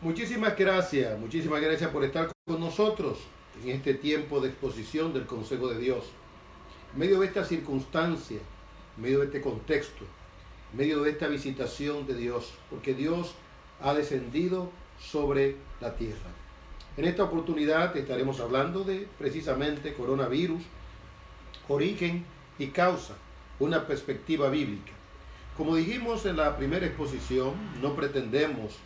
Muchísimas gracias por estar con nosotros en este tiempo de exposición del consejo de Dios. En medio de esta circunstancia, en medio de este contexto, en medio de esta visitación de Dios, porque Dios ha descendido sobre la tierra. En esta oportunidad estaremos hablando de precisamente coronavirus, origen y causa, una perspectiva bíblica. Como dijimos en la primera exposición, no pretendemos,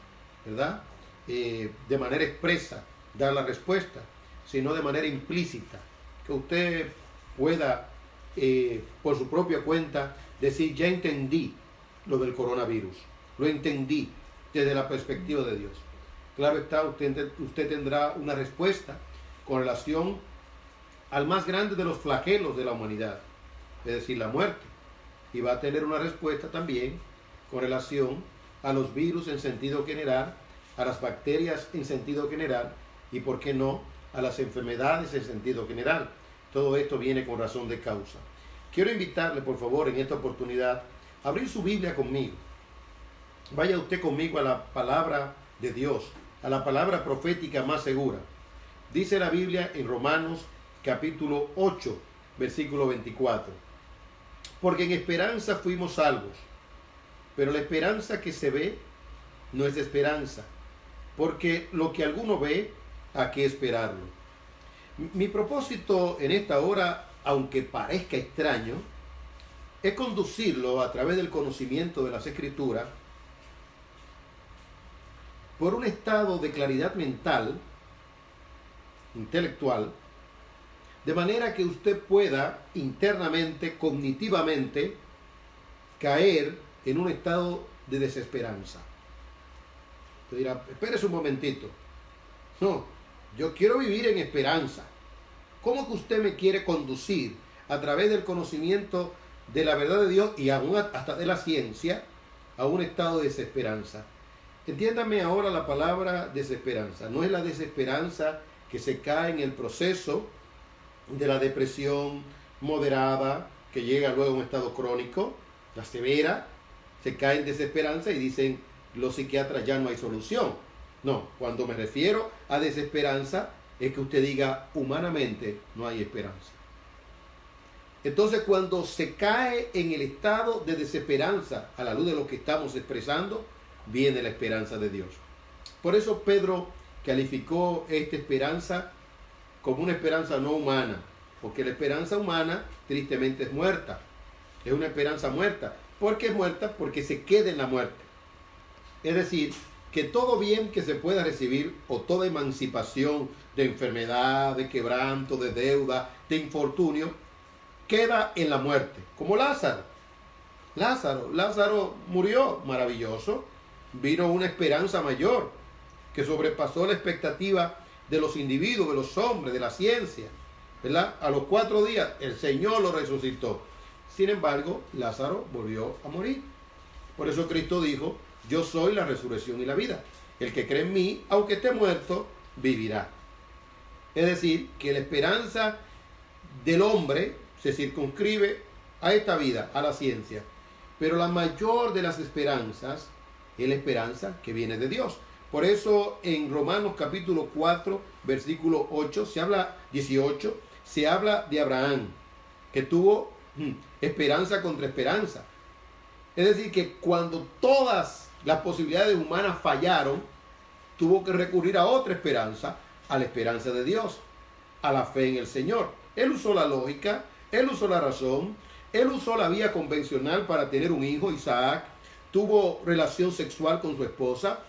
¿verdad?, de manera expresa dar la respuesta, sino de manera implícita, que usted pueda por su propia cuenta decir: ya entendí lo del coronavirus, lo entendí desde la perspectiva de Dios. Claro está, usted tendrá una respuesta con relación al más grande de los flagelos de la humanidad, es decir, la muerte, y va a tener una respuesta también con relación a los virus en sentido general, a las bacterias en sentido general y, por qué no, a las enfermedades en sentido general. Todo esto viene con razón de causa. Quiero invitarle, por favor, en esta oportunidad, a abrir su Biblia conmigo. Vaya usted conmigo a la palabra de Dios, a la palabra profética más segura. Dice la Biblia en Romanos capítulo 8, versículo 24. Porque en esperanza fuimos salvos, pero la esperanza que se ve no es esperanza, porque lo que alguno ve, ¿a qué esperarlo? Mi propósito en esta hora, aunque parezca extraño, es conducirlo a través del conocimiento de las Escrituras por un estado de claridad mental, intelectual, de manera que usted pueda internamente, cognitivamente, caer en un estado de desesperanza. Usted dirá: espérese un momentito. No, yo quiero vivir en esperanza. ¿Cómo que usted me quiere conducir a través del conocimiento de la verdad de Dios y aún hasta de la ciencia a un estado de desesperanza? Entiéndame ahora la palabra desesperanza. No es la desesperanza que se cae en el proceso de la depresión moderada, que llega luego a un estado crónico, la severa, se cae en desesperanza y dicen los psiquiatras: ya no hay solución. No, cuando me refiero a desesperanza es que usted diga: humanamente no hay esperanza. Entonces, cuando se cae en el estado de desesperanza a la luz de lo que estamos expresando, viene la esperanza de Dios. Por eso Pedro calificó esta esperanza como una esperanza no humana, porque la esperanza humana tristemente es muerta, es una esperanza muerta. ¿Por qué es muerta? Porque se queda en la muerte. Es decir, que todo bien que se pueda recibir, o toda emancipación de enfermedad, de quebranto, de deuda, de infortunio, queda en la muerte. Como Lázaro. Lázaro murió, maravilloso. Vino una esperanza mayor que sobrepasó la expectativa de los individuos, de los hombres, de la ciencia, ¿verdad? A los 4 días el Señor lo resucitó. Sin embargo, Lázaro volvió a morir. Por eso Cristo dijo: yo soy la resurrección y la vida. El que cree en mí, aunque esté muerto, vivirá. Es decir, que la esperanza del hombre se circunscribe a esta vida, a la ciencia. Pero la mayor de las esperanzas es la esperanza que viene de Dios. Por eso en Romanos capítulo 4, versículo 8, 18, se habla de Abraham, que tuvo esperanza contra esperanza. Es decir, que cuando todas las posibilidades humanas fallaron, tuvo que recurrir a otra esperanza, a la esperanza de Dios, a la fe en el Señor. Él usó la lógica, él usó la razón, él usó la vía convencional para tener un hijo, Isaac, tuvo relación sexual con su esposa.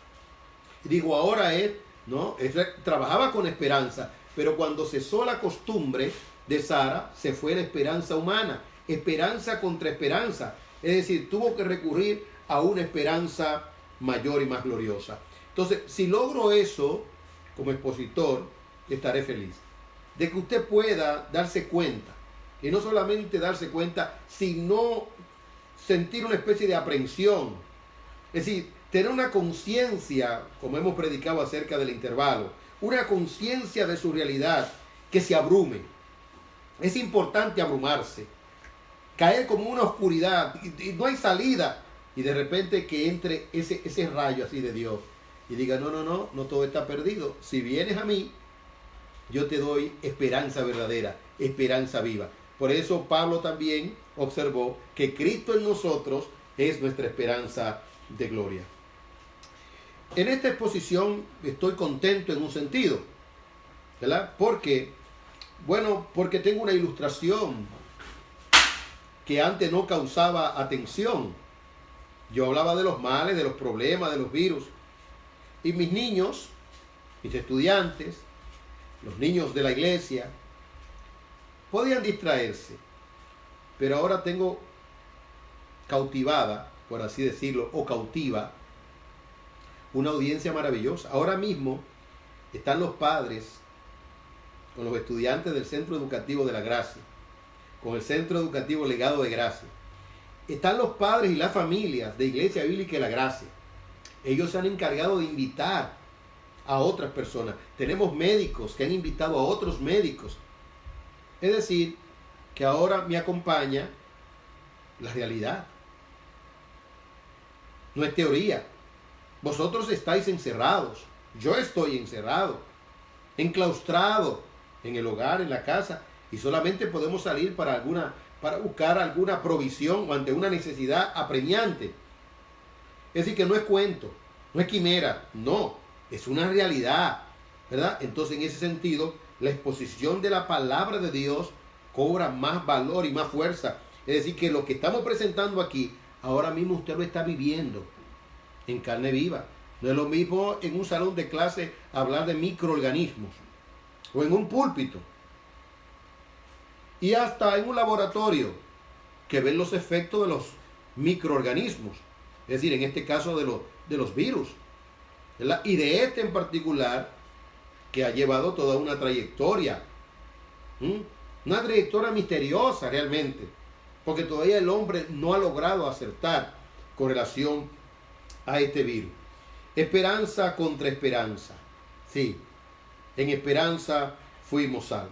Digo, ahora él, ¿no?, trabajaba con esperanza, pero cuando cesó la costumbre de Sara, se fue la esperanza humana, esperanza contra esperanza. Es decir, tuvo que recurrir a una esperanza mayor y más gloriosa. Entonces, si logro eso como expositor, estaré feliz. De que usted pueda darse cuenta, y no solamente darse cuenta, sino sentir una especie de aprehensión. Es decir, tener una conciencia, como hemos predicado acerca del intervalo, una conciencia de su realidad, que se abrume. Es importante abrumarse, caer como una oscuridad y no hay salida, y de repente que entre ese rayo así de Dios y diga, no, no, no, no todo está perdido. Si vienes a mí, yo te doy esperanza verdadera, esperanza viva. Por eso Pablo también observó que Cristo en nosotros es nuestra esperanza de gloria. En esta exposición estoy contento en un sentido, ¿verdad? Porque tengo una ilustración que antes no causaba atención. Yo hablaba de los males, de los problemas, de los virus. Y mis niños, mis estudiantes, los niños de la iglesia, podían distraerse. Pero ahora tengo cautivada, por así decirlo, o cautiva, una audiencia maravillosa. Ahora mismo están los padres con los estudiantes del Centro Educativo de la Gracia, con el Centro Educativo Legado de Gracia. Están los padres y las familias de Iglesia Bíblica de la Gracia. Ellos se han encargado de invitar a otras personas. Tenemos médicos que han invitado a otros médicos. Es decir, que ahora me acompaña la realidad. No es teoría. Vosotros estáis encerrados. Yo estoy encerrado, enclaustrado en el hogar, en la casa, y solamente podemos salir para buscar alguna provisión o ante una necesidad apremiante. Es decir, que no es cuento, no es quimera, no, es una realidad, ¿verdad? Entonces, en ese sentido, la exposición de la palabra de Dios cobra más valor y más fuerza. Es decir, que lo que estamos presentando aquí, ahora mismo usted lo está viviendo en carne viva. No es lo mismo en un salón de clase hablar de microorganismos o en un púlpito y hasta en un laboratorio que ven los efectos de los microorganismos, es decir, en este caso de los virus, ¿verdad? Y de este en particular que ha llevado toda una trayectoria, una trayectoria misteriosa realmente, porque todavía el hombre no ha logrado acertar con relación a este virus. Esperanza contra esperanza. Sí, en esperanza fuimos salvos.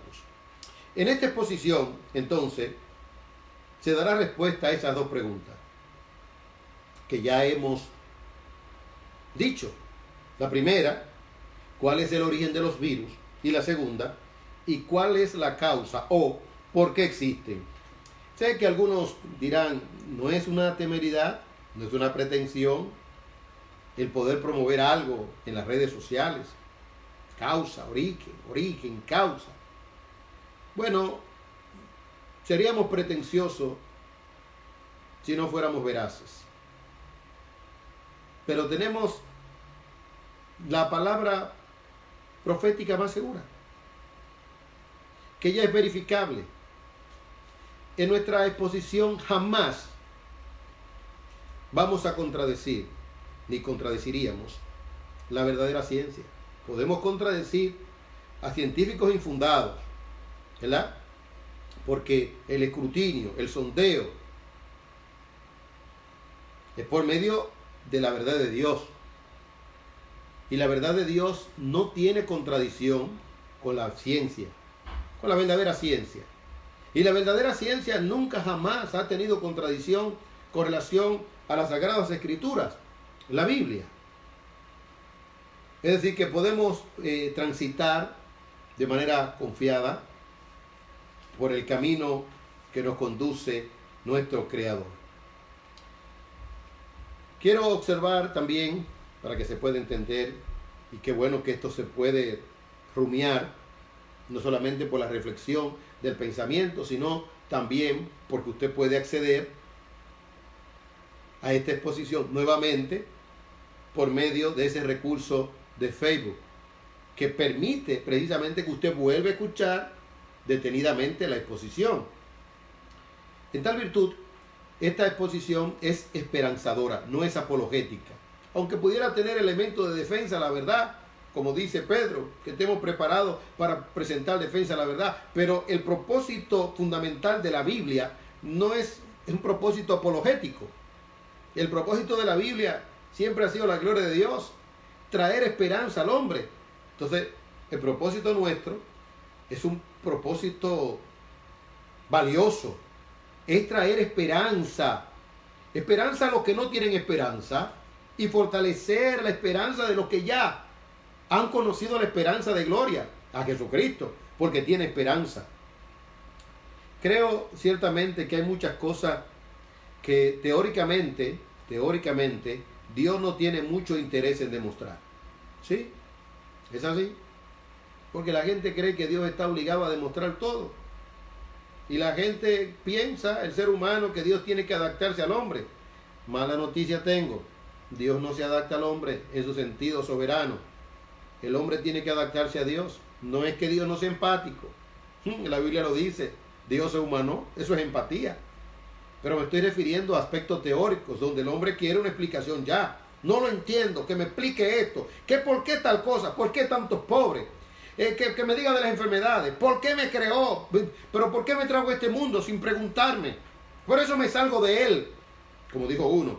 En esta exposición, entonces, se dará respuesta a esas dos preguntas que ya hemos dicho. La primera, ¿cuál es el origen de los virus? Y la segunda, ¿y cuál es la causa o por qué existen? Sé que algunos dirán, no es una temeridad, no es una pretensión el poder promover algo en las redes sociales. Causa, origen, causa. Bueno, seríamos pretenciosos si no fuéramos veraces. Pero tenemos la palabra profética más segura, que ya es verificable. En nuestra exposición jamás vamos a contradecir, ni contradeciríamos la verdadera ciencia. Podemos contradecir a científicos infundados, ¿verdad? Porque el escrutinio, el sondeo, es por medio de la verdad de Dios. Y la verdad de Dios no tiene contradicción con la ciencia, con la verdadera ciencia. Y la verdadera ciencia nunca jamás ha tenido contradicción con relación a las Sagradas Escrituras, la Biblia. Es decir, que podemos transitar de manera confiada por el camino que nos conduce nuestro Creador. Quiero observar también, para que se pueda entender, y qué bueno que esto se puede rumiar, no solamente por la reflexión del pensamiento, sino también porque usted puede acceder a esta exposición nuevamente por medio de ese recurso de Facebook, que permite precisamente que usted vuelva a escuchar detenidamente la exposición. En tal virtud, esta exposición es esperanzadora, no es apologética. Aunque pudiera tener elementos de defensa a la verdad, como dice Pedro, que estemos preparados para presentar defensa a la verdad, pero el propósito fundamental de la Biblia no es un propósito apologético. El propósito de la Biblia siempre ha sido la gloria de Dios, traer esperanza al hombre. Entonces, el propósito nuestro es un propósito valioso, es traer esperanza. Esperanza a los que no tienen esperanza, y fortalecer la esperanza de los que ya han conocido la esperanza de gloria, a Jesucristo, porque tiene esperanza. Creo ciertamente que hay muchas cosas que teóricamente, Dios no tiene mucho interés en demostrar. ¿Sí? ¿Es así? Porque la gente cree que Dios está obligado a demostrar todo. Y la gente piensa, el ser humano, que Dios tiene que adaptarse al hombre. Mala noticia tengo. Dios no se adapta al hombre en su sentido soberano. El hombre tiene que adaptarse a Dios. No es que Dios no sea empático. La Biblia lo dice. Dios se humanó. Eso es empatía. Pero me estoy refiriendo a aspectos teóricos, donde el hombre quiere una explicación ya. No lo entiendo. Que me explique esto. Que por qué tal cosa. ¿Por qué tantos pobres? Que me diga de las enfermedades. ¿Por qué me creó? ¿Pero por qué me trajo a este mundo sin preguntarme? Por eso me salgo de él. Como dijo uno.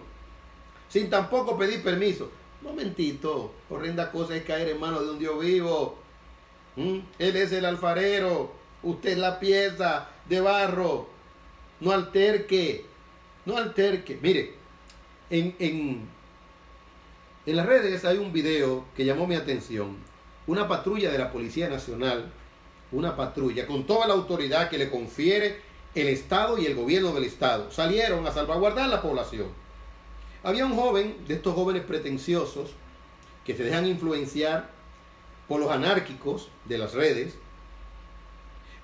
Sin tampoco pedir permiso. Momentito. Horrenda cosa es caer en manos de un Dios vivo. Él es el alfarero. Usted es la pieza de barro. No alterque. No alterque. Mire. En las redes hay un video que llamó mi atención. Una patrulla de la Policía Nacional, una patrulla con toda la autoridad que le confiere el Estado y el gobierno del Estado, salieron a salvaguardar la población. Había un joven, de estos jóvenes pretenciosos, que se dejan influenciar por los anárquicos de las redes,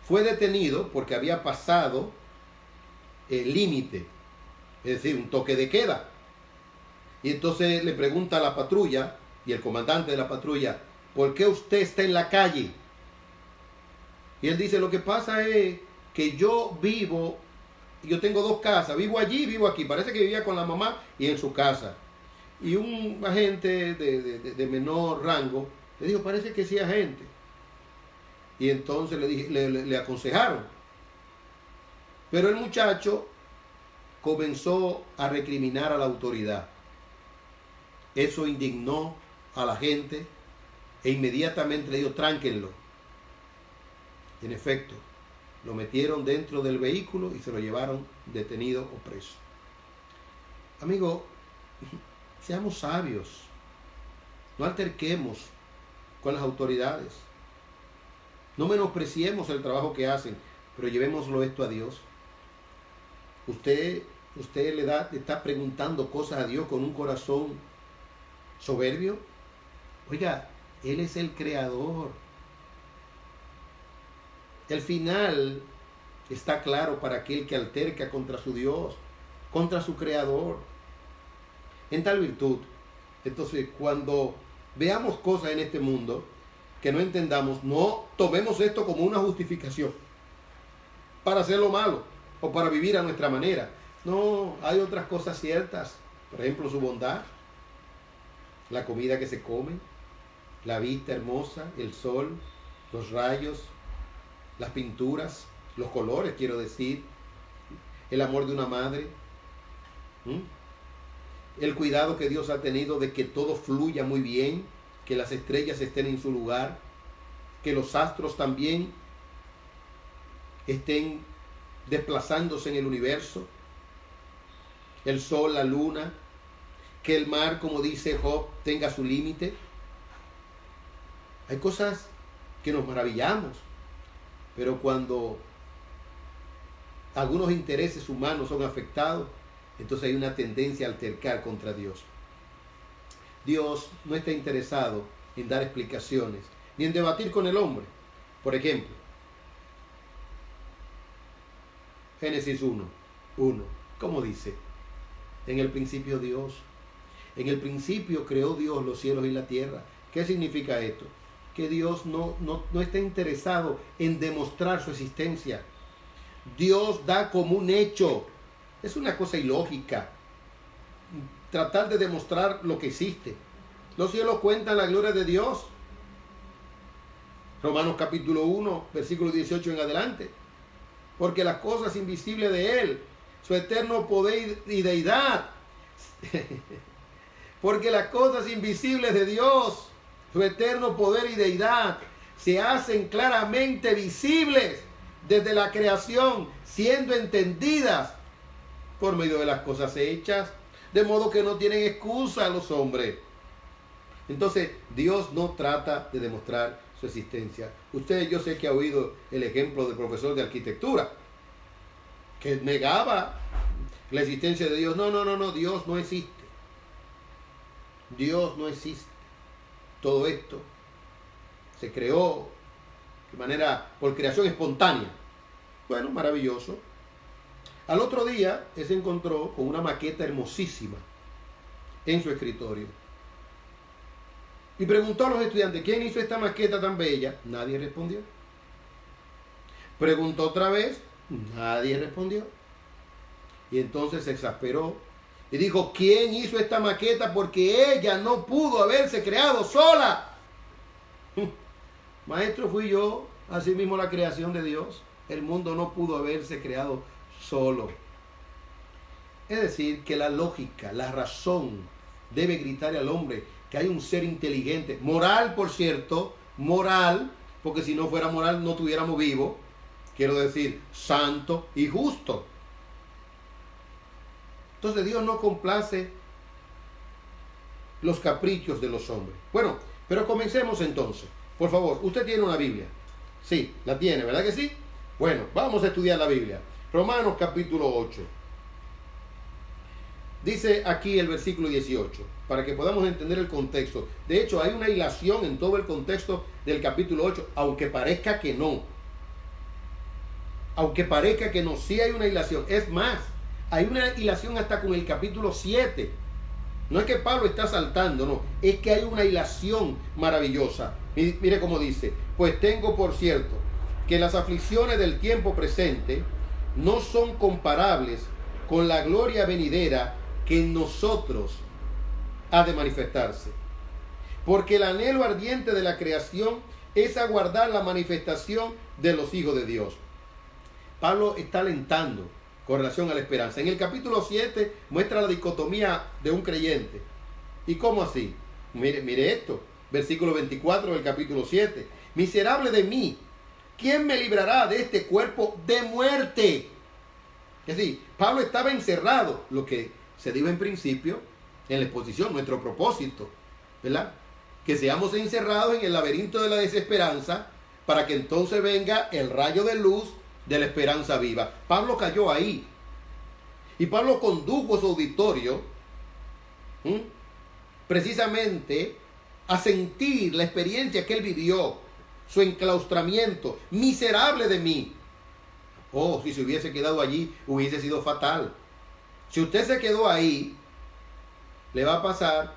fue detenido porque había pasado el límite, es decir, un toque de queda. Y entonces le pregunta a la patrulla, y el comandante de la patrulla, ¿por qué usted está en la calle? Y él dice, lo que pasa es que yo tengo dos casas, vivo allí, vivo aquí. Parece que vivía con la mamá y en su casa. Y un agente de menor rango le dijo, parece que sí, agente. Y entonces le aconsejaron. Pero el muchacho comenzó a recriminar a la autoridad. Eso indignó a la gente. E inmediatamente le dijo, tránquenlo. En efecto, lo metieron dentro del vehículo y se lo llevaron detenido o preso. Amigo, seamos sabios. No alterquemos con las autoridades. No menospreciemos el trabajo que hacen, pero llevémoslo esto a Dios. Usted le está preguntando cosas a Dios con un corazón soberbio. Oiga, Él es el creador. El final está claro para aquel que alterca contra su Dios, contra su creador. En tal virtud, entonces, cuando veamos cosas en este mundo que no entendamos, no tomemos esto como una justificación para hacer lo malo o para vivir a nuestra manera. No, hay otras cosas ciertas. Por ejemplo, su bondad, la comida que se come, la vista hermosa, el sol, los rayos, las pinturas, los colores, quiero decir, el amor de una madre, el cuidado que Dios ha tenido de que todo fluya muy bien, que las estrellas estén en su lugar, que los astros también estén desplazándose en el universo, el sol, la luna, que el mar, como dice Job, tenga su límite. Hay cosas que nos maravillamos, pero cuando algunos intereses humanos son afectados, entonces hay una tendencia a altercar contra Dios. Dios no está interesado en dar explicaciones, ni en debatir con el hombre. Por ejemplo, Génesis 1, ¿cómo dice? En el principio Dios. En el principio creó Dios los cielos y la tierra. ¿Qué significa esto? Que Dios no está interesado en demostrar su existencia. Dios da como un hecho. Es una cosa ilógica tratar de demostrar lo que existe. Los cielos cuentan la gloria de Dios. Romanos capítulo 1, versículo 18 en adelante. Porque las cosas invisibles de Él, su eterno poder y deidad. Porque las cosas invisibles de Dios, su eterno poder y deidad, se hacen claramente visibles desde la creación, siendo entendidas por medio de las cosas hechas, de modo que no tienen excusa los hombres. Entonces, Dios no trata de demostrar su existencia. Usted, yo sé que ha oído el ejemplo del profesor de arquitectura, que negaba la existencia de Dios. No, Dios no existe. Dios no existe. Todo esto se creó de manera, por creación espontánea. Bueno, maravilloso. Al otro día, él se encontró con una maqueta hermosísima en su escritorio. Y preguntó a los estudiantes, ¿quién hizo esta maqueta tan bella? Nadie respondió. Preguntó otra vez, nadie respondió. Y entonces se exasperó y dijo, ¿quién hizo esta maqueta? Porque ella no pudo haberse creado sola. Maestro, fui yo, así mismo la creación de Dios. El mundo no pudo haberse creado solo. Es decir, que la lógica, la razón debe gritarle al hombre que hay un ser inteligente, moral, por cierto, moral, porque si no fuera moral no estuviéramos vivos, quiero decir, santo y justo. Entonces Dios no complace los caprichos de los hombres. Bueno, pero comencemos entonces. Por favor, usted tiene una Biblia. Sí, la tiene, ¿verdad que sí? Bueno, vamos a estudiar la Biblia. Romanos capítulo 8. Dice aquí el versículo 18, para que podamos entender el contexto. De hecho, hay una hilación en todo el contexto del capítulo 8, aunque parezca que no. Aunque parezca que no, sí hay una hilación. Es más, hay una hilación hasta con el capítulo 7. No es que Pablo está saltando, no. Es que hay una hilación maravillosa. Mire cómo dice, pues tengo por cierto que las aflicciones del tiempo presente no son comparables con la gloria venidera que en nosotros ha de manifestarse. Porque el anhelo ardiente de la creación es aguardar la manifestación de los hijos de Dios. Pablo está alentando con relación a la esperanza. En el capítulo 7 muestra la dicotomía de un creyente. ¿Y cómo así? Mire esto, versículo 24 del capítulo 7. Miserable de mí, ¿quién me librará de este cuerpo de muerte? Es decir, Pablo estaba encerrado, lo que se dijo en principio en la exposición, nuestro propósito, ¿verdad? Que seamos encerrados en el laberinto de la desesperanza para que entonces venga el rayo de luz de la esperanza viva. Pablo cayó ahí. Y Pablo condujo su auditorio precisamente a sentir la experiencia que él vivió, su enclaustramiento. Miserable de mí. Oh, si se hubiese quedado allí, hubiese sido fatal. Si usted se quedó ahí, le va a pasar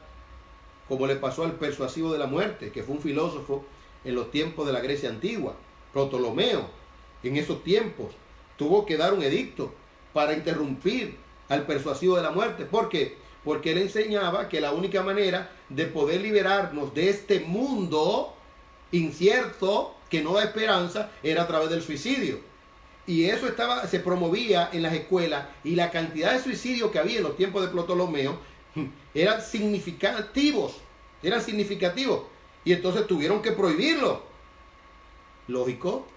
como le pasó al persuasivo de la muerte, que fue un filósofo en los tiempos de la Grecia antigua, Ptolomeo. En esos tiempos tuvo que dar un edicto para interrumpir al persuasivo de la muerte. ¿Por qué? Porque él enseñaba que la única manera de poder liberarnos de este mundo incierto, que no da esperanza, era a través del suicidio. Y eso se promovía en las escuelas, y la cantidad de suicidios que había en los tiempos de Ptolomeo eran significativos. Y entonces tuvieron que prohibirlo. Lógico.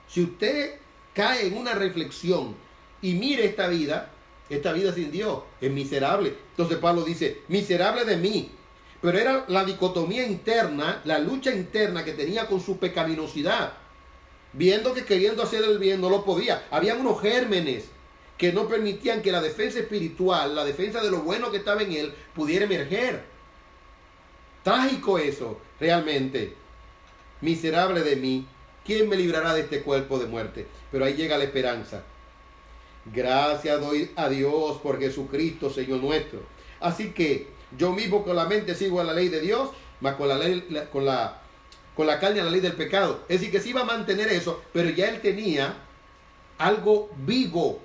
Si usted cae en una reflexión y mire esta vida sin Dios es miserable. Entonces Pablo dice, miserable de mí. Pero era la dicotomía interna, la lucha interna que tenía con su pecaminosidad. Viendo que queriendo hacer el bien no lo podía. Habían unos gérmenes que no permitían que la defensa espiritual, la defensa de lo bueno que estaba en él, pudiera emerger. Trágico eso, realmente. Miserable de mí. ¿Quién me librará de este cuerpo de muerte? Pero ahí llega la esperanza. Gracias doy a Dios por Jesucristo, Señor nuestro. Así que yo mismo con la mente sigo a la ley de Dios, más con la carne a la ley del pecado. Es decir, que se iba a mantener eso, pero ya él tenía algo vivo.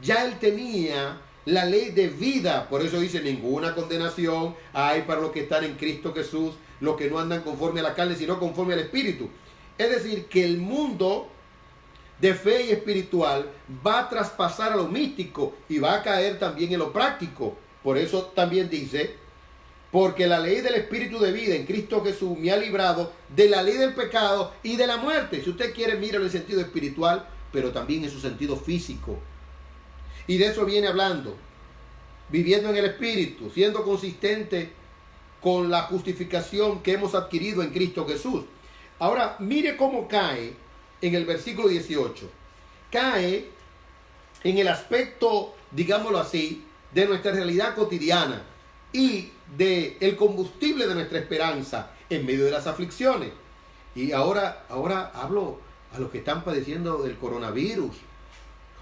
Ya él tenía la ley de vida. Por eso dice, ninguna condenación hay para los que están en Cristo Jesús, los que no andan conforme a la carne, sino conforme al Espíritu. Es decir, que el mundo de fe y espiritual va a traspasar a lo místico y va a caer también en lo práctico. Por eso también dice, porque la ley del Espíritu de vida en Cristo Jesús me ha librado de la ley del pecado y de la muerte. Si usted quiere, mire en el sentido espiritual, pero también en su sentido físico. Y de eso viene hablando. viviendo en el Espíritu, siendo consistente con la justificación que hemos adquirido en Cristo Jesús. Ahora, mire cómo cae en el versículo 18. Cae en el aspecto, digámoslo así, de nuestra realidad cotidiana y del combustible de nuestra esperanza en medio de las aflicciones. Y ahora hablo a los que están padeciendo del coronavirus,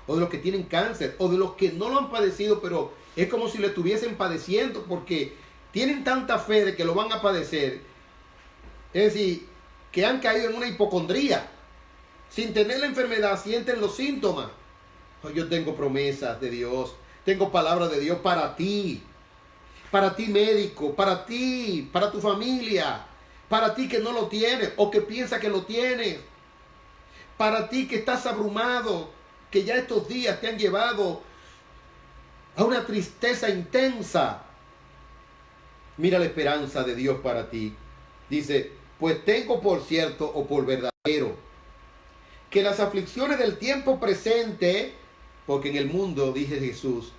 o de los que tienen cáncer, o de los que no lo han padecido, pero es como si lo estuviesen padeciendo porque tienen tanta fe de que lo van a padecer. Es decir, que han caído en una hipocondría. Sin tener la enfermedad, sienten los síntomas. Oh, yo tengo promesas de Dios, tengo palabras de Dios para ti médico, para ti, para tu familia, para ti que no lo tienes o que piensa que lo tienes, para ti que estás abrumado, que ya estos días te han llevado a una tristeza intensa. Mira la esperanza de Dios para ti. Dice, pues tengo por cierto o por verdadero que las aflicciones del tiempo presente, porque en el mundo, dice Jesús,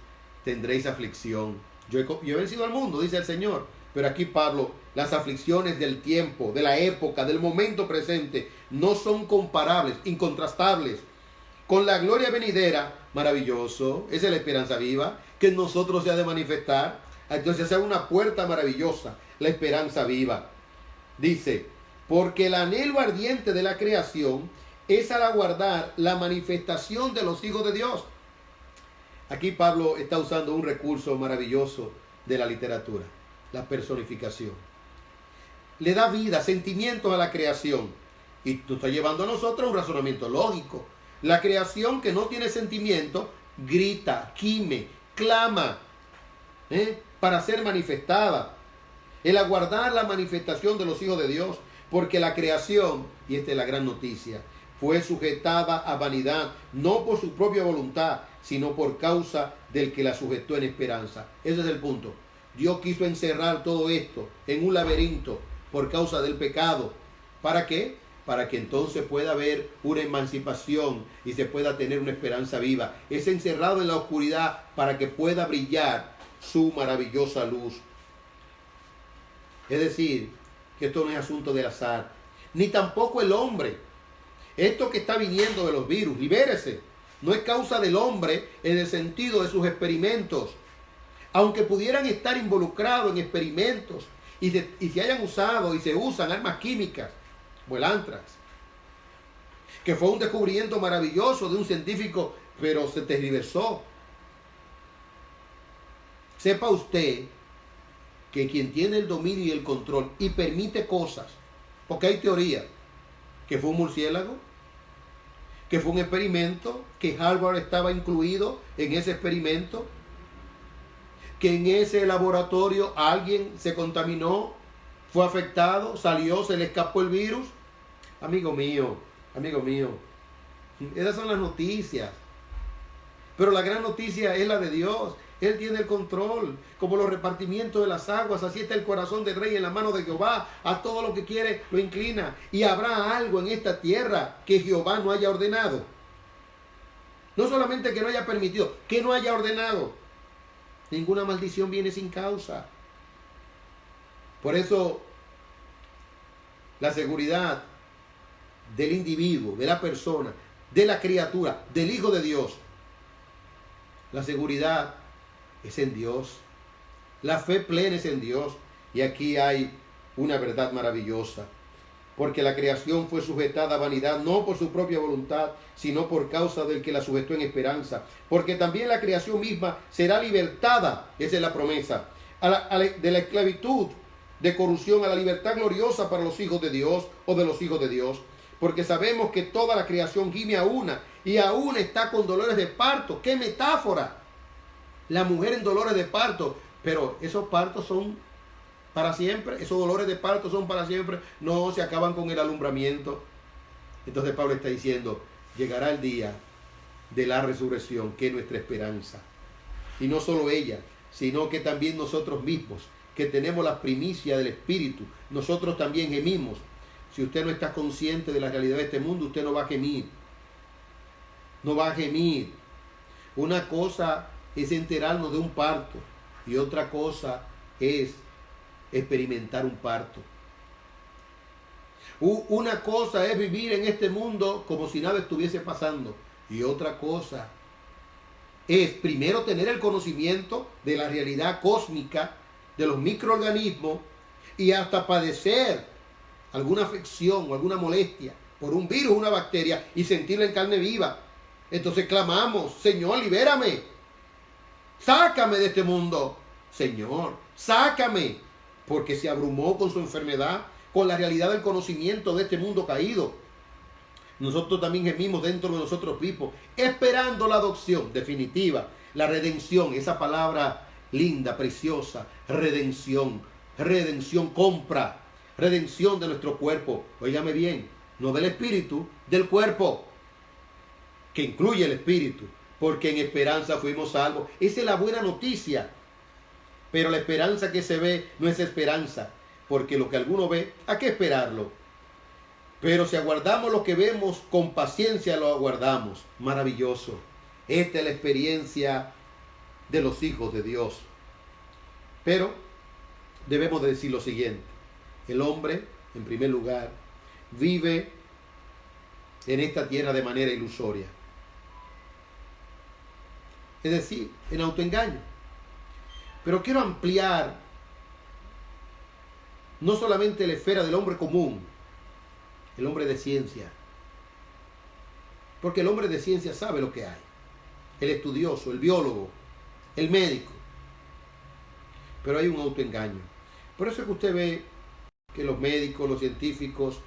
tendréis aflicción. Yo he vencido al mundo, dice el Señor. Pero aquí Pablo, las aflicciones del tiempo, de la época, del momento presente, no son comparables, incontrastables con la gloria venidera. Maravilloso, esa es la esperanza viva que en nosotros se ha de manifestar. Entonces se abre una puerta maravillosa, la esperanza viva. Dice, porque el anhelo ardiente de la creación es al aguardar la manifestación de los hijos de Dios. Aquí Pablo está usando un recurso maravilloso de la literatura, la personificación. Le da vida, sentimientos a la creación. Y tú estás llevando a nosotros a un razonamiento lógico. La creación que no tiene sentimiento, grita, gime, clama, para ser manifestada. El aguardar la manifestación de los hijos de Dios, porque la creación, y esta es la gran noticia, fue sujetada a vanidad, no por su propia voluntad, sino por causa del que la sujetó en esperanza. Ese es el punto. Dios quiso encerrar todo esto en un laberinto por causa del pecado. ¿Para qué? Para que entonces pueda haber una emancipación y se pueda tener una esperanza viva. Es encerrado en la oscuridad para que pueda brillar su maravillosa luz. Es decir, que esto no es asunto del azar, ni tampoco el hombre. Esto que está viniendo de los virus, libérese. No es causa del hombre en el sentido de sus experimentos. Aunque pudieran estar involucrados en experimentos y se hayan usado y se usan armas químicas, como el anthrax, que fue un descubrimiento maravilloso de un científico, pero se tergiversó. Sepa usted que quien tiene el dominio y el control y permite cosas, porque hay teoría, que fue un murciélago, que fue un experimento, que Harvard estaba incluido en ese experimento, que en ese laboratorio alguien se contaminó, fue afectado, salió, se le escapó el virus. Amigo mío, esas son las noticias. Pero la gran noticia es la de Dios. Él tiene el control, como los repartimientos de las aguas, así está el corazón del rey en la mano de Jehová, a todo lo que quiere lo inclina. Y habrá algo en esta tierra que Jehová no haya ordenado. No solamente que no haya permitido, que no haya ordenado. Ninguna maldición viene sin causa. Por eso, la seguridad del individuo, de la persona, de la criatura, del Hijo de Dios, la seguridad es en Dios. La fe plena es en Dios. Y aquí hay una verdad maravillosa. Porque la creación fue sujetada a vanidad, no por su propia voluntad, sino por causa del que la sujetó en esperanza. Porque también la creación misma será libertada, esa es la promesa, de la esclavitud de corrupción a la libertad gloriosa para los hijos de Dios o de los hijos de Dios. Porque sabemos que toda la creación gime a una y aún está con dolores de parto. ¡Qué metáfora! La mujer en dolores de parto, pero esos partos son para siempre, esos dolores de parto son para siempre, no se acaban con el alumbramiento. Entonces Pablo está diciendo, llegará el día de la resurrección, que es nuestra esperanza. Y no solo ella, sino que también nosotros mismos, que tenemos la primicia del Espíritu, nosotros también gemimos. Si usted no está consciente de la realidad de este mundo, usted no va a gemir. No va a gemir. Una cosa es enterarnos de un parto. y otra cosa es experimentar un parto. Una cosa es vivir en este mundo como si nada estuviese pasando, y otra cosa es primero tener el conocimiento de la realidad cósmica, de los microorganismos, y hasta padecer alguna afección o alguna molestia por un virus o una bacteria y sentirla en carne viva. Entonces clamamos: Señor, libérame, sácame de este mundo. Señor, sácame, porque se abrumó con su enfermedad, con la realidad del conocimiento de este mundo caído. Nosotros también gemimos dentro de nosotros mismos, esperando la adopción definitiva, la redención, esa palabra linda, preciosa, redención, redención, compra, redención de nuestro cuerpo. Óigame bien, no del espíritu, del cuerpo, que incluye el espíritu, porque en esperanza fuimos salvos. Esa es la buena noticia, pero la esperanza que se ve no es esperanza, porque lo que alguno ve, ¿a qué esperarlo? Pero si aguardamos lo que vemos, con paciencia lo aguardamos. Maravilloso. Esta es la experiencia de los hijos de Dios. Pero debemos de decir lo siguiente: el hombre, en primer lugar, vive en esta tierra de manera ilusoria. Es decir, en autoengaño. Pero quiero ampliar no solamente la esfera del hombre común, el hombre de ciencia. Porque el hombre de ciencia sabe lo que hay. El estudioso, el biólogo, el médico. Pero hay un autoengaño. Por eso es que usted ve que los médicos, los científicos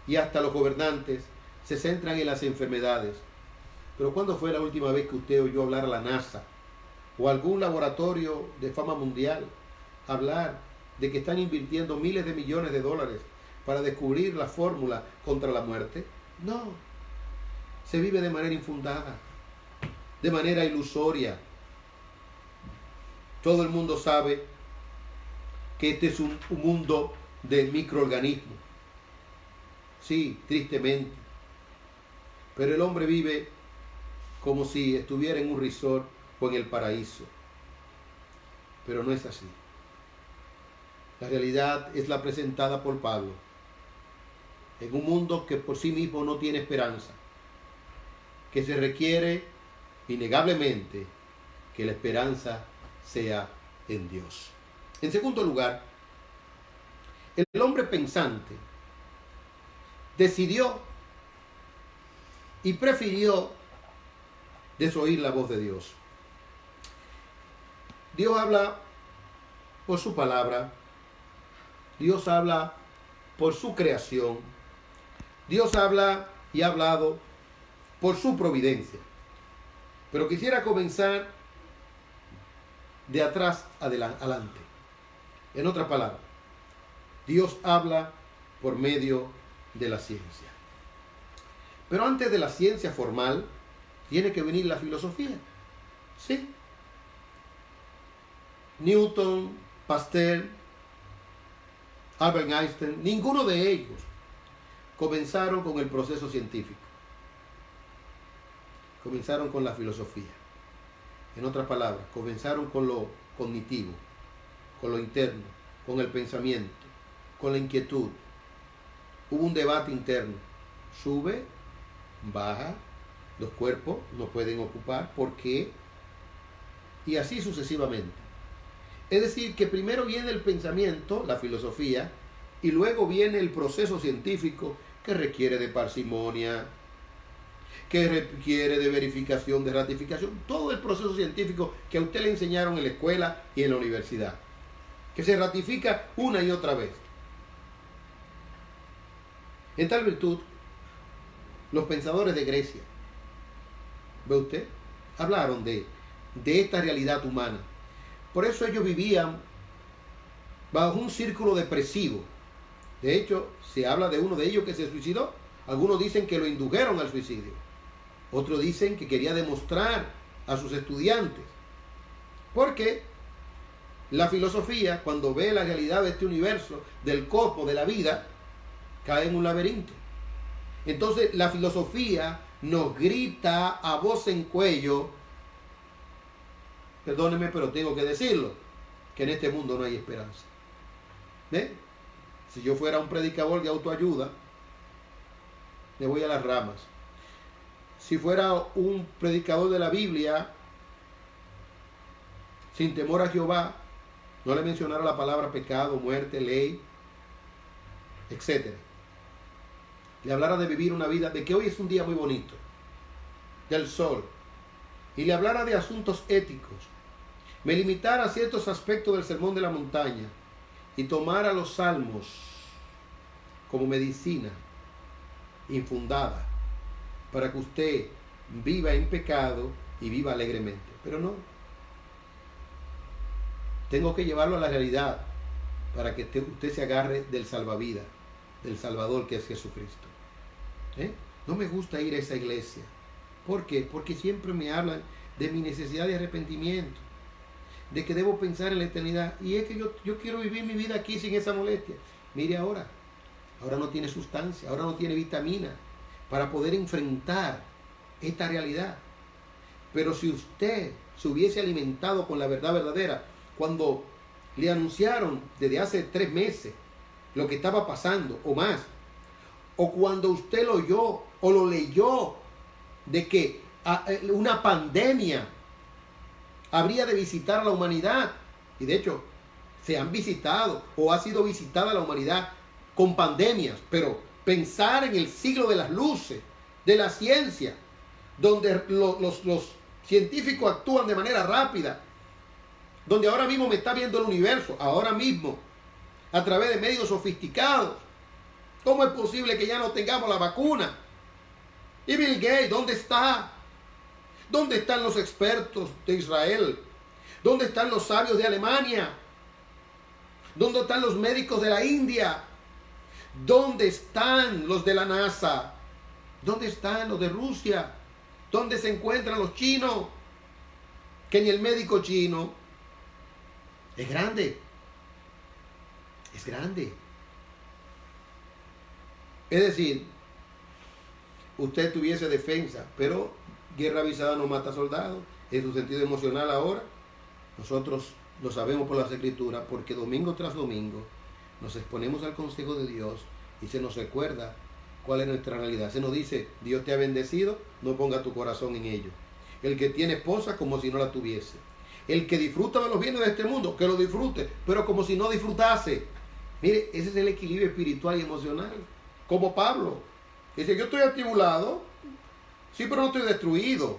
y hasta los gobernantes se centran en las enfermedades. Pero ¿cuándo fue la última vez que usted oyó hablar a la NASA o a algún laboratorio de fama mundial hablar de que están invirtiendo miles de millones de dólares para descubrir la fórmula contra la muerte? No. Se vive de manera infundada, de manera ilusoria. Todo el mundo sabe que este es un mundo de microorganismos. Sí, tristemente. Pero el hombre vive como si estuviera en un resort o en el paraíso. Pero no es así. La realidad es la presentada por Pablo. En un mundo que por sí mismo no tiene esperanza, que se requiere innegablemente que la esperanza sea en Dios. En segundo lugar, el hombre pensante decidió y prefirió desoír la voz de Dios. Dios habla por su palabra, Dios habla por su creación, Dios habla y ha hablado por su providencia. Pero quisiera comenzar de atrás adelante. En otras palabras, Dios habla por medio de la ciencia. Pero antes de la ciencia formal, tiene que venir la filosofía. ¿Sí? Newton, Pasteur, Albert Einstein, ninguno de ellos comenzaron con el proceso científico. Comenzaron con la filosofía. En otras palabras, comenzaron con lo cognitivo, con lo interno, con el pensamiento, con la inquietud. Hubo un debate interno. Sube, baja, los cuerpos no pueden ocupar. ¿Por qué? Y así sucesivamente. Es decir, que primero viene el pensamiento, la filosofía, y luego viene el proceso científico que requiere de parsimonia, que requiere de verificación, de ratificación. Todo el proceso científico que a usted le enseñaron en la escuela y en la universidad, que se ratifica una y otra vez. En tal virtud, los pensadores de Grecia, ¿ve usted? Hablaron de esta realidad humana. Por eso ellos vivían bajo un círculo depresivo. De hecho, se habla de uno de ellos que se suicidó. Algunos dicen que lo indujeron al suicidio. Otros dicen que quería demostrar a sus estudiantes. Porque la filosofía, cuando ve la realidad de este universo, del cosmos, de la vida, cae en un laberinto. Entonces la filosofía nos grita a voz en cuello perdónenme, pero tengo que decirlo, que en este mundo no hay esperanza. ¿Ven? Si yo fuera un predicador de autoayuda, me voy a las ramas. Si fuera un predicador de la Biblia, sin temor a Jehová, no le mencionara la palabra pecado, muerte, ley, etc. Le hablara de vivir una vida, de que hoy es un día muy bonito, del sol, y le hablara de asuntos éticos, me limitara a ciertos aspectos del sermón de la montaña y tomara los salmos como medicina infundada para que usted viva en pecado y viva alegremente. Pero no. Tengo que llevarlo a la realidad para que usted se agarre del salvavidas, del Salvador que es Jesucristo. No me gusta ir a esa iglesia. ¿Por qué? Porque siempre me hablan de mi necesidad de arrepentimiento, de que debo pensar en la eternidad. Y es que yo quiero vivir mi vida aquí sin esa molestia. Mire ahora no tiene sustancia, ahora no tiene vitamina para poder enfrentar esta realidad. Pero si usted se hubiese alimentado con la verdad verdadera, cuando le anunciaron desde hace 3 meses lo que estaba pasando o más, o cuando usted lo oyó o lo leyó de que una pandemia habría de visitar a la humanidad, y de hecho se han visitado o ha sido visitada la humanidad con pandemias, pero pensar en el siglo de las luces, de la ciencia, donde los científicos actúan de manera rápida, donde ahora mismo me está viendo el universo, ahora mismo, a través de medios sofisticados. ¿Cómo es posible que ya no tengamos la vacuna? ¿Y Bill Gates dónde está? ¿Dónde están los expertos de Israel? ¿Dónde están los sabios de Alemania? ¿Dónde están los médicos de la India? ¿Dónde están los de la NASA? ¿Dónde están los de Rusia? ¿Dónde se encuentran los chinos? Que ni el médico chino es grande. Es grande. Es decir, usted tuviese defensa, pero guerra avisada no mata soldados. En su sentido emocional ahora, nosotros lo sabemos por las Escrituras, porque domingo tras domingo nos exponemos al consejo de Dios y se nos recuerda cuál es nuestra realidad. Se nos dice, Dios te ha bendecido, no ponga tu corazón en ello. El que tiene esposa, como si no la tuviese. El que disfruta de los bienes de este mundo, que lo disfrute, pero como si no disfrutase. Mire, ese es el equilibrio espiritual y emocional. Como Pablo, dice, yo estoy atribulado, sí, pero no estoy destruido.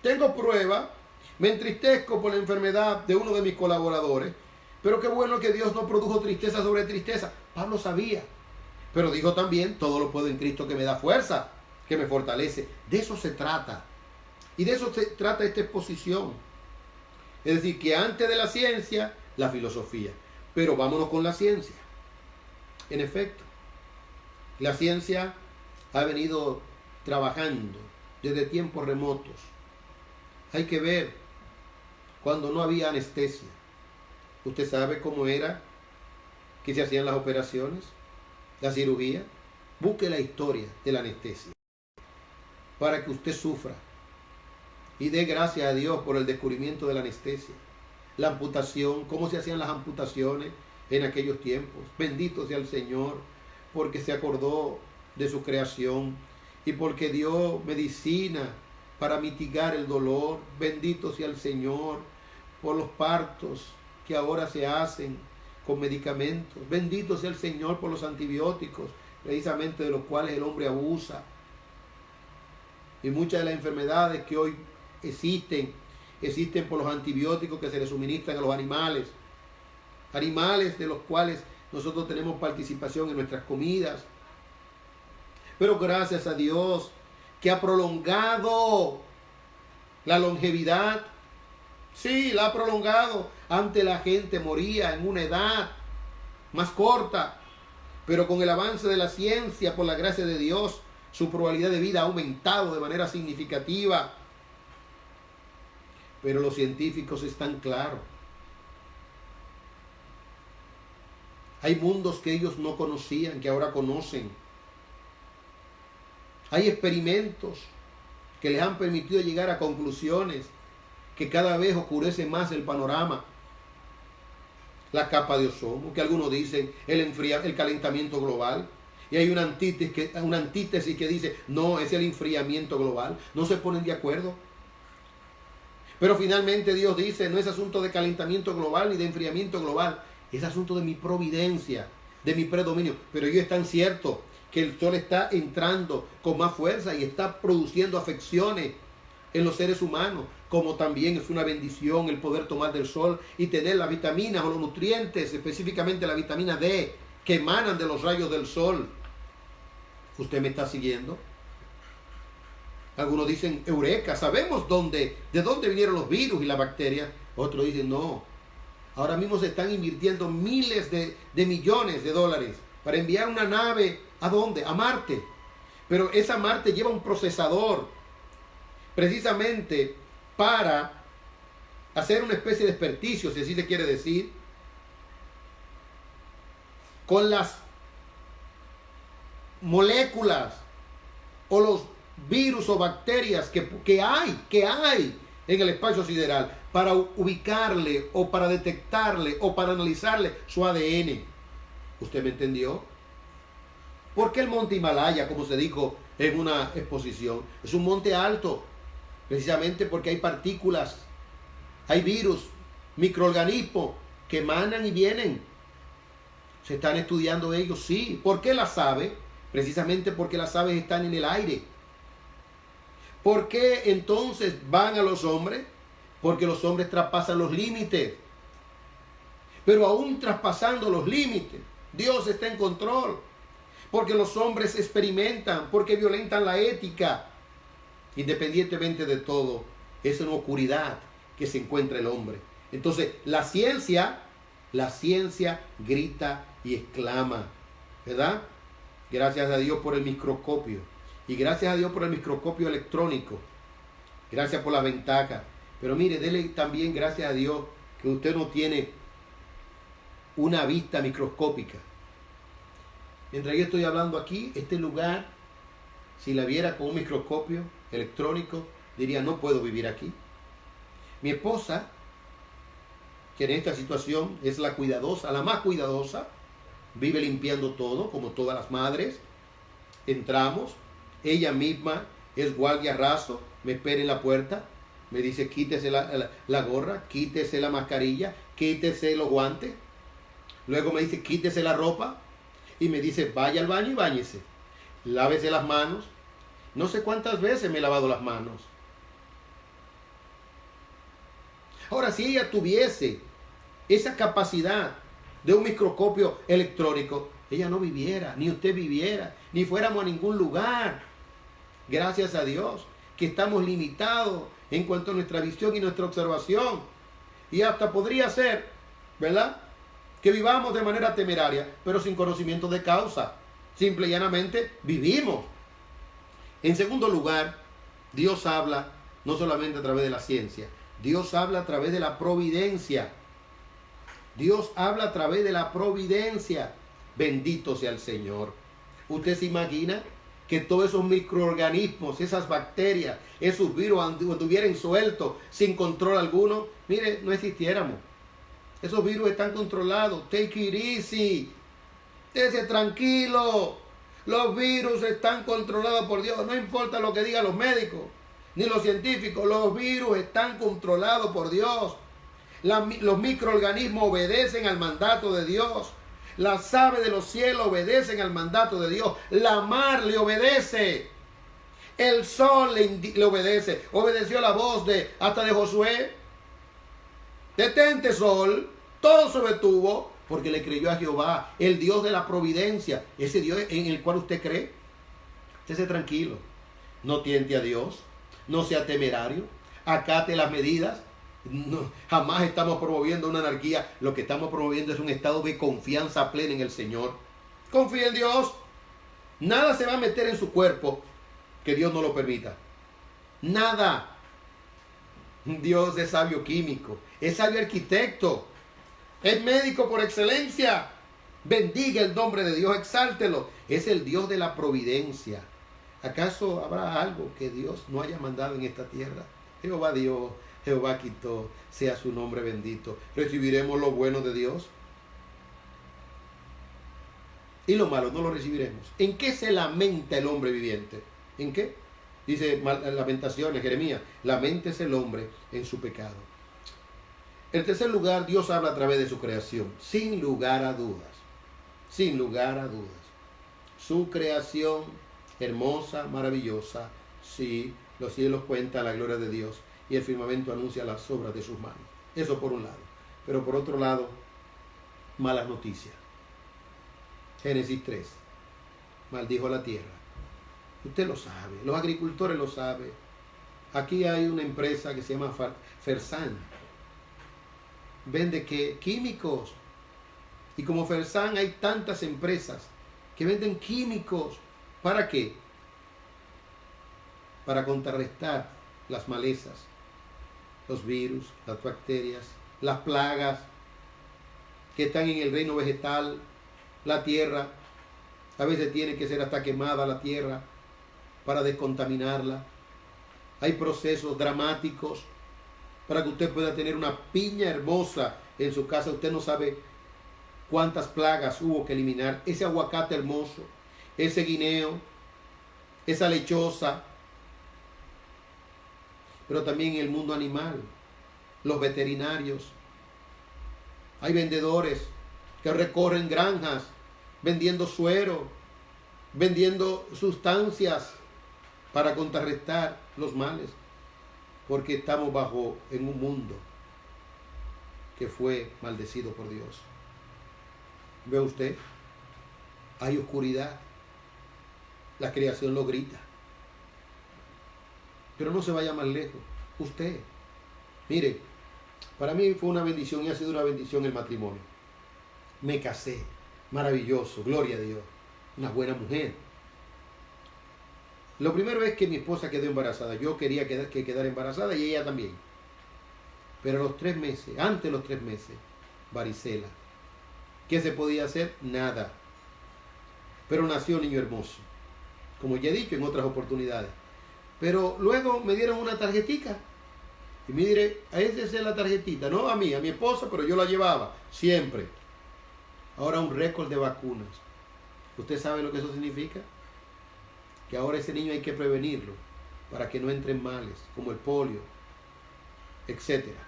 Tengo prueba, me entristezco por la enfermedad de uno de mis colaboradores, pero qué bueno que Dios no produjo tristeza sobre tristeza. Pablo sabía, pero dijo también, todo lo puedo en Cristo que me da fuerza, que me fortalece. De eso se trata. Y de eso se trata esta exposición. Es decir, que antes de la ciencia, la filosofía. Pero vámonos con la ciencia. En efecto, la ciencia ha venido trabajando desde tiempos remotos. Hay que ver cuando no había anestesia. Usted sabe cómo era que se hacían las operaciones, la cirugía. Busque la historia de la anestesia para que usted sufra y dé gracias a Dios por el descubrimiento de la anestesia. La amputación, cómo se hacían las amputaciones en aquellos tiempos. Bendito sea el Señor, porque se acordó de su creación y porque dio medicina para mitigar el dolor. Bendito sea el Señor por los partos que ahora se hacen con medicamentos. Bendito sea el Señor por los antibióticos, precisamente de los cuales el hombre abusa. Y muchas de las enfermedades que hoy existen por los antibióticos que se les suministran a los animales. Animales de los cuales nosotros tenemos participación en nuestras comidas. Pero gracias a Dios que ha prolongado la longevidad. Sí, la ha prolongado. Antes la gente moría en una edad más corta. Pero con el avance de la ciencia, por la gracia de Dios, su probabilidad de vida ha aumentado de manera significativa. Pero los científicos están claros. Hay mundos que ellos no conocían, que ahora conocen. Hay experimentos que les han permitido llegar a conclusiones que cada vez oscurece más el panorama. La capa de ozono, que algunos dicen el calentamiento global. Y hay una antítesis que dice, no, es el enfriamiento global. No se ponen de acuerdo. Pero finalmente Dios dice, no es asunto de calentamiento global ni de enfriamiento global. Es asunto de mi providencia, de mi predominio. Pero ellos están ciertos que el sol está entrando con más fuerza y está produciendo afecciones en los seres humanos, como también es una bendición el poder tomar del sol y tener las vitaminas o los nutrientes, específicamente la vitamina D, que emanan de los rayos del sol. ¿Usted me está siguiendo? Algunos dicen, eureka, sabemos de dónde vinieron los virus y las bacterias. Otros dicen, no, ahora mismo se están invirtiendo miles de millones de dólares para enviar una nave, ¿a dónde? A Marte. Pero esa Marte lleva un procesador, precisamente para hacer una especie de experticio, si así se quiere decir, con las moléculas o los virus o bacterias que hay en el espacio sideral, para ubicarle o para detectarle o para analizarle su ADN. ¿Usted me entendió? ¿Por qué el monte Himalaya, como se dijo en una exposición, es un monte alto? Precisamente porque hay partículas, hay virus, microorganismos que emanan y vienen. ¿Se están estudiando ellos? Sí. ¿Por qué las aves? Precisamente porque las aves están en el aire. ¿Por qué entonces van a los hombres? Porque los hombres traspasan los límites. Pero aún traspasando los límites, Dios está en control. Porque los hombres experimentan, porque violentan la ética. Independientemente de todo, es en oscuridad que se encuentra el hombre. Entonces, la ciencia grita y exclama, ¿verdad? Gracias a Dios por el microscopio. Y gracias a Dios por el microscopio electrónico. Gracias por la ventaja. Pero mire, dele también gracias a Dios que usted no tiene una vista microscópica. Mientras yo estoy hablando aquí, este lugar, si la viera con un microscopio electrónico, diría, no puedo vivir aquí. Mi esposa, que en esta situación es la cuidadosa, la más cuidadosa, vive limpiando todo, como todas las madres. Entramos, ella misma es guardia raso, me espera en la puerta, me dice, quítese la gorra, quítese la mascarilla, quítese los guantes. Luego me dice, quítese la ropa y me dice, vaya al baño y báñese. Lávese las manos. No sé cuántas veces me he lavado las manos. Ahora, si ella tuviese esa capacidad de un microscopio electrónico, ella no viviera, ni usted viviera, ni fuéramos a ningún lugar. Gracias a Dios que estamos limitados en cuanto a nuestra visión y nuestra observación. Y hasta podría ser, ¿verdad?, que vivamos de manera temeraria, pero sin conocimiento de causa. Simple y llanamente vivimos. En segundo lugar, Dios habla no solamente a través de la ciencia, Dios habla a través de la providencia. Dios habla a través de la providencia. Bendito sea el Señor. ¿Usted se imagina que todos esos microorganismos, esas bacterias, esos virus anduvieran sueltos sin control alguno? Mire, no existiéramos. Esos virus están controlados. Take it easy. Esté tranquilo. Los virus están controlados por Dios. No importa lo que digan los médicos ni los científicos. Los virus están controlados por Dios. Los microorganismos obedecen al mandato de Dios. Las aves de los cielos obedecen al mandato de Dios. La mar le obedece. El sol le obedece. Obedeció la voz hasta de Josué. Detente, sol. Todo se detuvo porque le creyó a Jehová, el Dios de la providencia. Ese Dios en el cual usted cree. Esté tranquilo. No tiente a Dios. No sea temerario. Acate las medidas. No, jamás estamos promoviendo una anarquía. Lo que estamos promoviendo es un estado de confianza plena en el Señor. Confía en Dios. Nada se va a meter en su cuerpo que Dios no lo permita. Nada. Dios es sabio químico, es sabio arquitecto, es médico por excelencia. Bendiga el nombre de Dios, exáltelo. Es el Dios de la providencia. ¿Acaso habrá algo que Dios no haya mandado en esta tierra? Jehová Dios Jehová quitó, sea su nombre bendito. ¿Recibiremos lo bueno de Dios? Y lo malo no lo recibiremos. ¿En qué se lamenta el hombre viviente? ¿En qué? Dice Lamentaciones, Jeremías, laméntese el hombre en su pecado. En tercer lugar, Dios habla a través de su creación, sin lugar a dudas. Sin lugar a dudas. Su creación, hermosa, maravillosa, sí, los cielos cuentan la gloria de Dios y el firmamento anuncia las obras de sus manos. Eso por un lado. Pero por otro lado, malas noticias. Génesis 3. Maldijo la tierra. Usted lo sabe, los agricultores lo saben. Aquí hay una empresa que se llama Fersan. Vende químicos. Y como Fersan hay tantas empresas que venden químicos. ¿Para qué? Para contrarrestar las malezas, los virus, las bacterias, las plagas que están en el reino vegetal, la tierra. A veces tiene que ser hasta quemada la tierra para descontaminarla. Hay procesos dramáticos para que usted pueda tener una piña hermosa en su casa. Usted no sabe cuántas plagas hubo que eliminar. Ese aguacate hermoso, ese guineo, esa lechosa. Pero también en el mundo animal, los veterinarios. Hay vendedores que recorren granjas vendiendo suero, vendiendo sustancias para contrarrestar los males, porque estamos en un mundo que fue maldecido por Dios. ¿Ve usted? Hay oscuridad. La creación lo grita. Pero no se vaya más lejos. Usted, mire, para mí fue una bendición y ha sido una bendición el matrimonio. Me casé, maravilloso, gloria a Dios, una buena mujer. Lo primero es que mi esposa quedó embarazada. Yo quería que quedara embarazada y ella también. Pero a los 3 meses, antes de los 3 meses, varicela. ¿Qué se podía hacer? Nada. Pero nació niño hermoso, como ya he dicho en otras oportunidades. Pero luego me dieron una tarjetita. Y me diré, a esa es la tarjetita, no a mí, a mi esposa, pero yo la llevaba siempre. Ahora un récord de vacunas. ¿Usted sabe lo que eso significa? Que ahora ese niño hay que prevenirlo para que no entren males, como el polio, etcétera.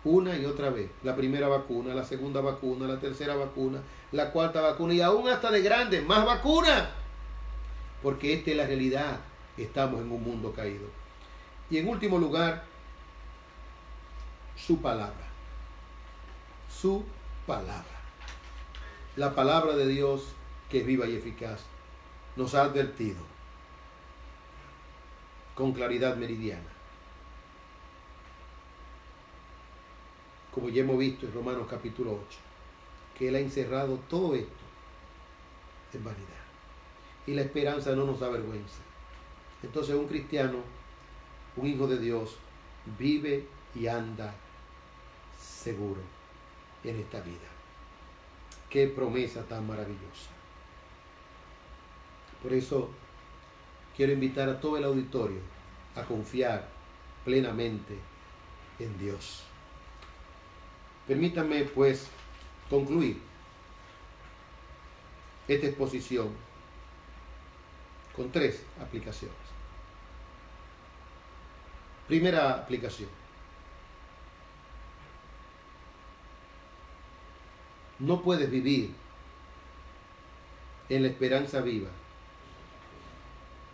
Una y otra vez. La primera vacuna, la segunda vacuna, la tercera vacuna, la cuarta vacuna y aún hasta de grande, más vacunas. Porque esta es la realidad. Estamos en un mundo caído. Y en último lugar, su palabra. Su palabra. La palabra de Dios, que es viva y eficaz, nos ha advertido con claridad meridiana. Como ya hemos visto en Romanos capítulo 8, que Él ha encerrado todo esto en vanidad. Y la esperanza no nos avergüenza. Entonces un cristiano, un hijo de Dios, vive y anda seguro en esta vida. Qué promesa tan maravillosa. Por eso quiero invitar a todo el auditorio a confiar plenamente en Dios. Permítanme pues concluir esta exposición con 3 aplicaciones. Primera aplicación. No puedes vivir en la esperanza viva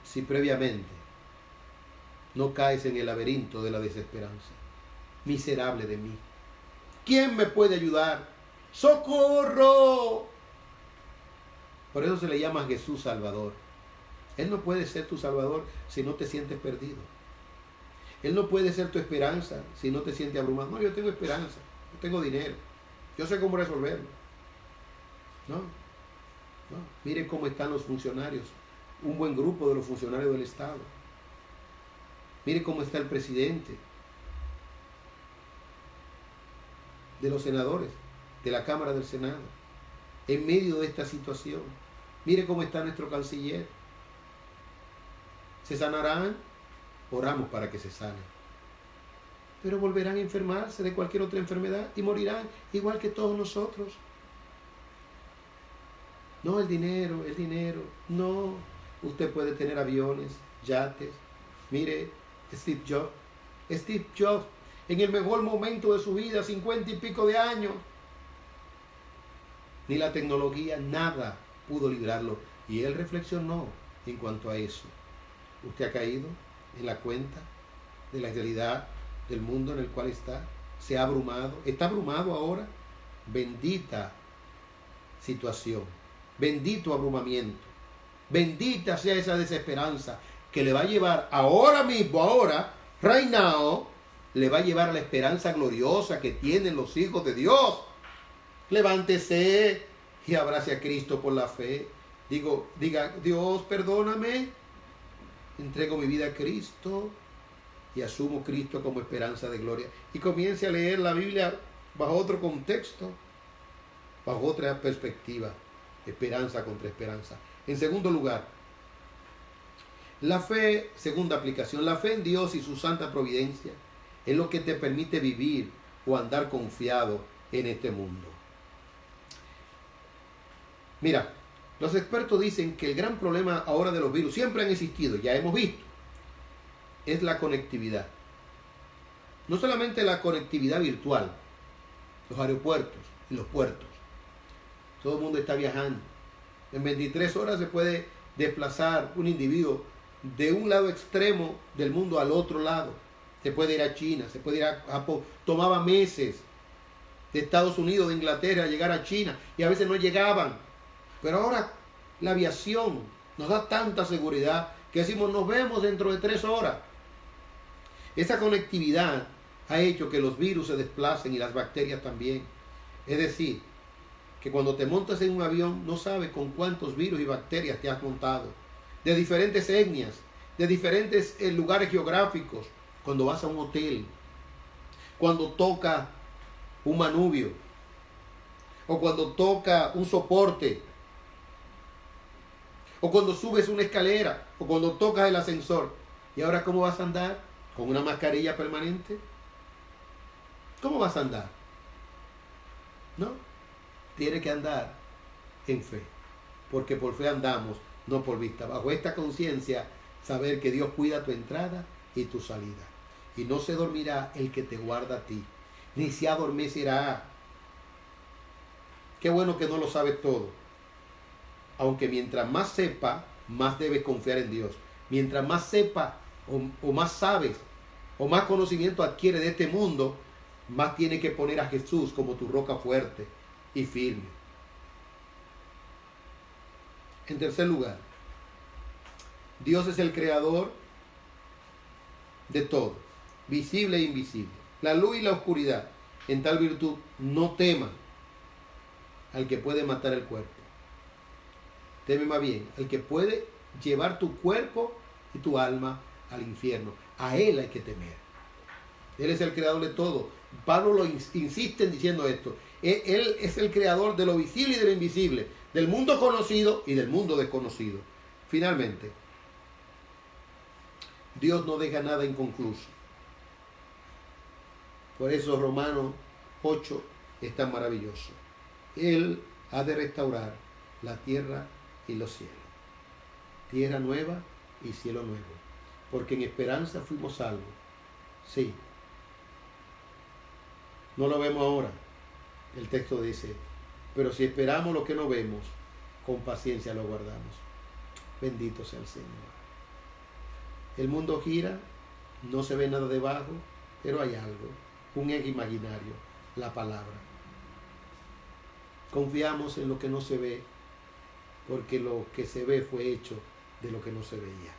si previamente no caes en el laberinto de la desesperanza. Miserable de mí. ¿Quién me puede ayudar? ¡Socorro! Por eso se le llama a Jesús Salvador. Él no puede ser tu Salvador si no te sientes perdido. Él no puede ser tu esperanza si no te sientes abrumado. No, yo tengo esperanza, yo tengo dinero, yo sé cómo resolverlo. No. Mire cómo están los funcionarios, un buen grupo de los funcionarios del Estado. Mire cómo está el presidente, de los senadores, de la Cámara del Senado, en medio de esta situación. Mire cómo está nuestro canciller. ¿Se sanarán? Oramos para que se sanen. pero volverán a enfermarse de cualquier otra enfermedad y morirán igual que todos nosotros. No, el dinero. No, usted puede tener aviones, yates. Mire, Steve Jobs, en el mejor momento de su vida, 50 y pico de años, ni la tecnología, nada pudo librarlo. Y él reflexionó en cuanto a eso. Usted ha caído en la cuenta de la realidad del mundo en el cual está. Se ha abrumado. Está abrumado ahora. Bendita situación. Bendito abrumamiento. Bendita sea esa desesperanza que le va a llevar ahora mismo, right now, le va a llevar a la esperanza gloriosa que tienen los hijos de Dios. Levántese y abrace a Cristo por la fe. Diga, Dios, perdóname. Entrego mi vida a Cristo y asumo Cristo como esperanza de gloria. Y comience a leer la Biblia bajo otro contexto, bajo otra perspectiva. Esperanza contra esperanza. En segundo lugar, la fe, segunda aplicación, la fe en Dios y su santa providencia es lo que te permite vivir o andar confiado en este mundo. Mira, los expertos dicen que el gran problema ahora de los virus, siempre han existido, ya hemos visto, es la conectividad. No solamente la conectividad virtual, los aeropuertos y los puertos. Todo el mundo está viajando. En 23 horas se puede desplazar un individuo de un lado extremo del mundo al otro lado. Se puede ir a China, se puede ir a Japón. Tomaba meses de Estados Unidos, de Inglaterra, llegar a China y a veces no llegaban. Pero ahora la aviación nos da tanta seguridad que decimos nos vemos dentro de 3 horas. Esa conectividad ha hecho que los virus se desplacen y las bacterias también. Es decir, que cuando te montas en un avión no sabes con cuántos virus y bacterias te has montado. De diferentes etnias, de diferentes lugares geográficos. Cuando vas a un hotel, cuando toca un manubrio, o cuando toca un soporte, o cuando subes una escalera, o cuando tocas el ascensor. ¿Y ahora cómo vas a andar? ¿Con una mascarilla permanente? ¿Cómo vas a andar? ¿No? Tiene que andar en fe, porque por fe andamos, no por vista. Bajo esta conciencia, saber que Dios cuida tu entrada y tu salida. Y no se dormirá el que te guarda a ti, ni se adormecerá. Qué bueno que no lo sabes todo. Aunque mientras más sepa, más debes confiar en Dios. Mientras más sepa o más sabes o más conocimiento adquiere de este mundo, más tiene que poner a Jesús como tu roca fuerte y firme. En tercer lugar, Dios es el creador de todo, visible e invisible, la luz y la oscuridad. En tal virtud, no tema al que puede matar el cuerpo. Teme más bien al que puede llevar tu cuerpo y tu alma al infierno. A Él hay que temer. Él es el creador de todo. Pablo lo insiste en diciendo esto. Él es el creador de lo visible y de lo invisible, del mundo conocido y del mundo desconocido. Finalmente, Dios no deja nada inconcluso. Por eso Romanos 8 es tan maravilloso. Él ha de restaurar la tierra y los cielos. Tierra nueva y cielo nuevo. Porque en esperanza fuimos salvos. Sí. No lo vemos ahora. El texto dice, pero si esperamos lo que no vemos, con paciencia lo guardamos. Bendito sea el Señor. El mundo gira, no se ve nada debajo, pero hay algo, un eje imaginario, la palabra. Confiamos en lo que no se ve, porque lo que se ve fue hecho de lo que no se veía.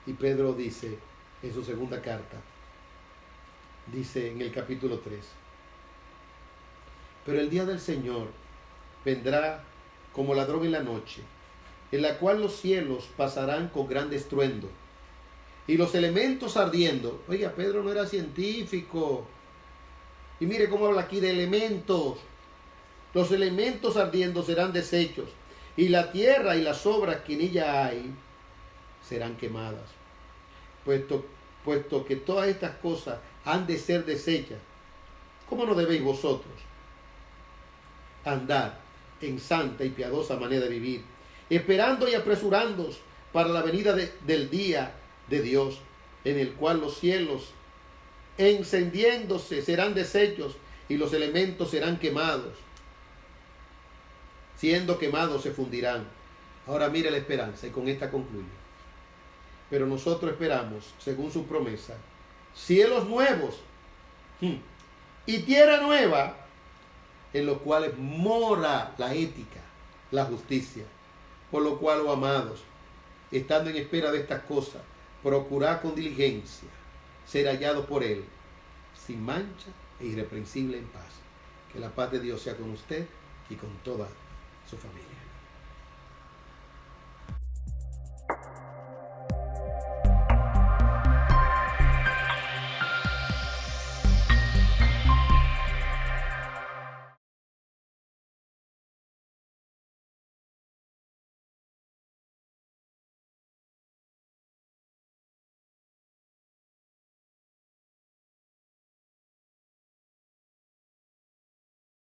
Y Pedro dice en su segunda carta, dice en el capítulo 3, pero el día del Señor vendrá como ladrón en la noche, en la cual los cielos pasarán con gran estruendo, y los elementos ardiendo. Oiga, Pedro no era científico. Y mire cómo habla aquí de elementos. Los elementos ardiendo serán deshechos, y la tierra y las obras que en ella hay serán quemadas. Puesto puesto que todas estas cosas han de ser deshechas, ¿cómo no debéis vosotros andar en santa y piadosa manera de vivir, esperando y apresurándoos para la venida del día de Dios, en el cual los cielos encendiéndose serán deshechos y los elementos serán quemados, siendo quemados se fundirán? Ahora mire la esperanza, y con esta concluyo. Pero nosotros esperamos, según su promesa, cielos nuevos y tierra nueva, en los cuales mora la ética, la justicia. Por lo cual, oh amados, estando en espera de estas cosas, procurad con diligencia ser hallados por Él, sin mancha e irreprensible en paz. Que la paz de Dios sea con usted y con toda su familia.